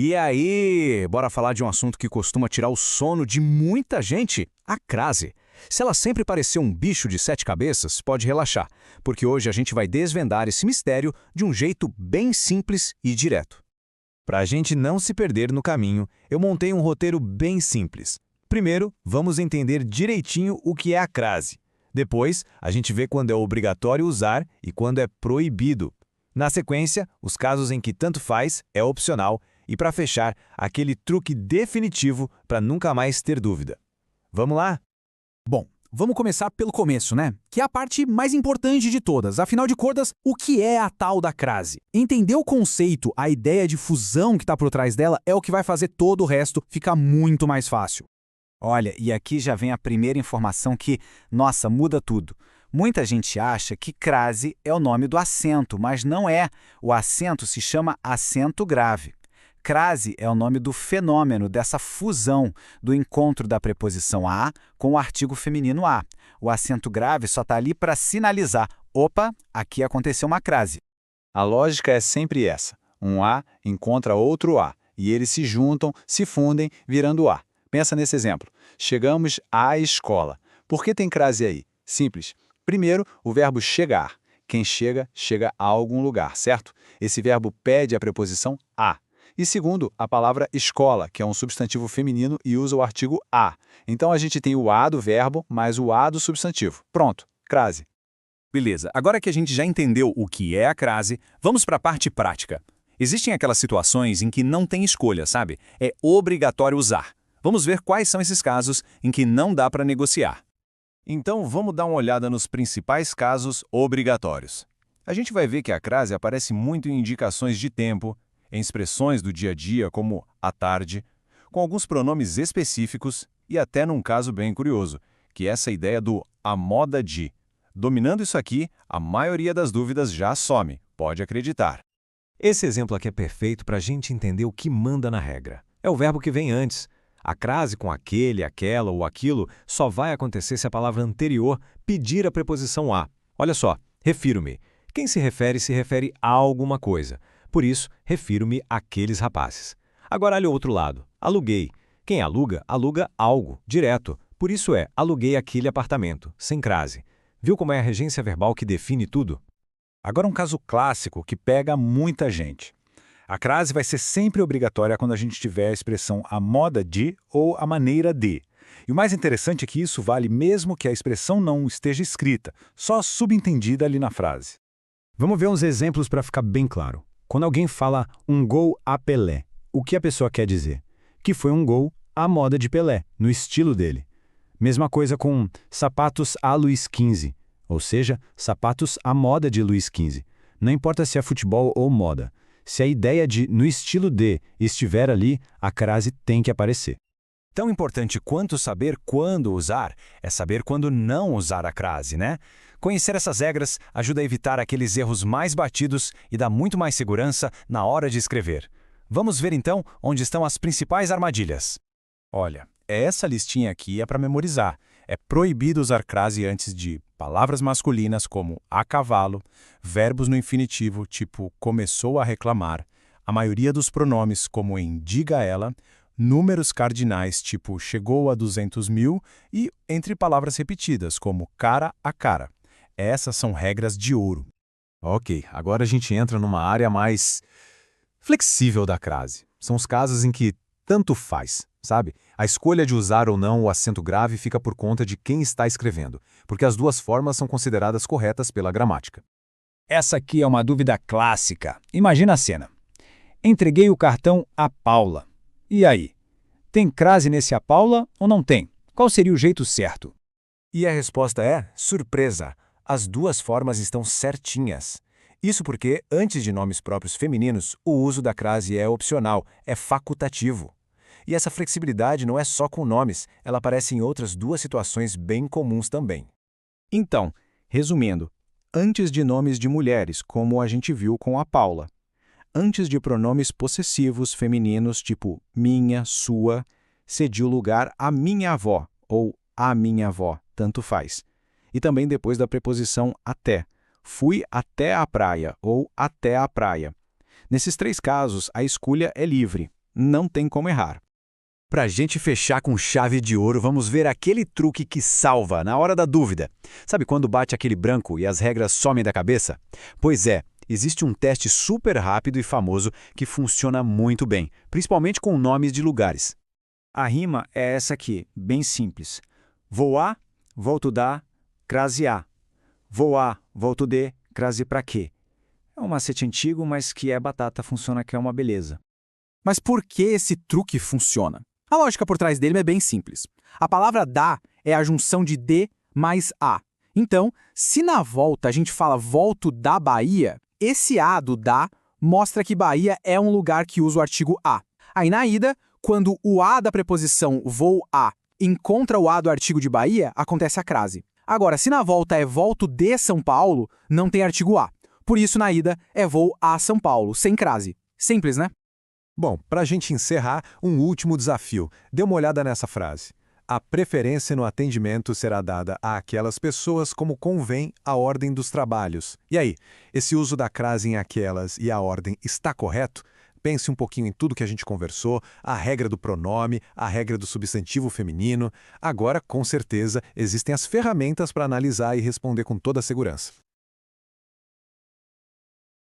E aí, bora falar de um assunto que costuma tirar o sono de muita gente, a crase. Se ela sempre parecer um bicho de 7 cabeças, pode relaxar, porque hoje a gente vai desvendar esse mistério de um jeito bem simples e direto. Para a gente não se perder no caminho, eu montei um roteiro bem simples. Primeiro, vamos entender direitinho o que é a crase. Depois, a gente vê quando é obrigatório usar e quando é proibido. Na sequência, os casos em que tanto faz é opcional e, para fechar, aquele truque definitivo para nunca mais ter dúvida. Vamos lá? Bom, vamos começar pelo começo, né? Que é a parte mais importante de todas. Afinal de contas, o que é a tal da crase? Entender o conceito, a ideia de fusão que está por trás dela é o que vai fazer todo o resto ficar muito mais fácil. Olha, e aqui já vem a primeira informação que, nossa, muda tudo. Muita gente acha que crase é o nome do acento, mas não é. O acento se chama acento grave. Crase é o nome do fenômeno, dessa fusão, do encontro da preposição a com o artigo feminino a. O acento grave só está ali para sinalizar, opa, aqui aconteceu uma crase. A lógica é sempre essa. Um A encontra outro A, e eles se juntam, se fundem, virando A. Pensa nesse exemplo. Chegamos à escola. Por que tem crase aí? Simples. Primeiro, o verbo chegar. Quem chega, chega a algum lugar, certo? Esse verbo pede a preposição a. E segundo, a palavra escola, que é um substantivo feminino e usa o artigo a. Então a gente tem o a do verbo mais o a do substantivo. Pronto, crase. Beleza, agora que a gente já entendeu o que é a crase, vamos para a parte prática. Existem aquelas situações em que não tem escolha, sabe? É obrigatório usar. Vamos ver quais são esses casos em que não dá para negociar. Então vamos dar uma olhada nos principais casos obrigatórios. A gente vai ver que a crase aparece muito em indicações de tempo, em expressões do dia a dia como à tarde, com alguns pronomes específicos e até num caso bem curioso, que é essa ideia do a moda de. Dominando isso aqui, a maioria das dúvidas já some, pode acreditar. Esse exemplo aqui é perfeito para a gente entender o que manda na regra. É o verbo que vem antes. A crase com aquele, aquela ou aquilo só vai acontecer se a palavra anterior pedir a preposição a. Olha só, refiro-me. Quem se refere a alguma coisa. Por isso, refiro-me àqueles rapazes. Agora olha o outro lado. Aluguei. Quem aluga, aluga algo, direto. Por isso aluguei aquele apartamento, sem crase. Viu como é a regência verbal que define tudo? Agora um caso clássico que pega muita gente. A crase vai ser sempre obrigatória quando a gente tiver a expressão a moda de ou a maneira de. E o mais interessante é que isso vale mesmo que a expressão não esteja escrita, só subentendida ali na frase. Vamos ver uns exemplos para ficar bem claro. Quando alguém fala um gol a Pelé, o que a pessoa quer dizer? Que foi um gol à moda de Pelé, no estilo dele. Mesma coisa com sapatos a Luís XV, ou seja, sapatos à moda de Luís XV. Não importa se é futebol ou moda. Se a ideia de no estilo de estiver ali, a crase tem que aparecer. Tão importante quanto saber quando usar é saber quando não usar a crase, né? Conhecer essas regras ajuda a evitar aqueles erros mais batidos e dá muito mais segurança na hora de escrever. Vamos ver então onde estão as principais armadilhas. Olha, essa listinha aqui é para memorizar. É proibido usar crase antes de palavras masculinas como a cavalo, verbos no infinitivo tipo começou a reclamar, a maioria dos pronomes como em diga ela, números cardinais tipo chegou a 200 mil e entre palavras repetidas como cara a cara. Essas são regras de ouro. Ok, agora a gente entra numa área mais flexível da crase. São os casos em que tanto faz, sabe? A escolha de usar ou não o acento grave fica por conta de quem está escrevendo, porque as duas formas são consideradas corretas pela gramática. Essa aqui é uma dúvida clássica. Imagina a cena. Entreguei o cartão a Paula. E aí? Tem crase nesse a Paula ou não tem? Qual seria o jeito certo? E a resposta é surpresa. As duas formas estão certinhas. Isso porque, antes de nomes próprios femininos, o uso da crase é opcional, é facultativo. E essa flexibilidade não é só com nomes, ela aparece em outras duas situações bem comuns também. Então, resumindo, antes de nomes de mulheres, como a gente viu com a Paula. Antes de pronomes possessivos femininos, tipo minha, sua, cedi o lugar à minha avó ou à minha avó, tanto faz. E também depois da preposição até. Fui até a praia ou até a praia. Nesses três casos, a escolha é livre. não tem como errar. Pra gente fechar com chave de ouro, vamos ver aquele truque que salva na hora da dúvida. Sabe quando bate aquele branco e as regras somem da cabeça? Pois é, existe um teste super rápido e famoso que funciona muito bem, principalmente com nomes de lugares. A rima é essa aqui, bem simples. Vou a, volto da, crase a. Vou a, volto de, crase pra quê? É um macete antigo, mas que é batata, funciona que é uma beleza. Mas por que esse truque funciona? A lógica por trás dele é bem simples. A palavra dá é a junção de de mais a. Então, se na volta a gente fala volto da Bahia, esse a do da mostra que Bahia é um lugar que usa o artigo a. Aí na ida, quando o a da preposição vou a encontra o a do artigo de Bahia, acontece a crase. Agora, se na volta é volto de São Paulo, não tem artigo a. Por isso, na ida, é vou a São Paulo, sem crase. Simples, né? Bom, para a gente encerrar, um último desafio. Dê uma olhada nessa frase. A preferência no atendimento será dada àquelas pessoas como convém à ordem dos trabalhos. E aí, esse uso da crase em aquelas e a ordem está correto? Pense um pouquinho em tudo que a gente conversou, a regra do pronome, a regra do substantivo feminino. Agora, com certeza, existem as ferramentas para analisar e responder com toda a segurança.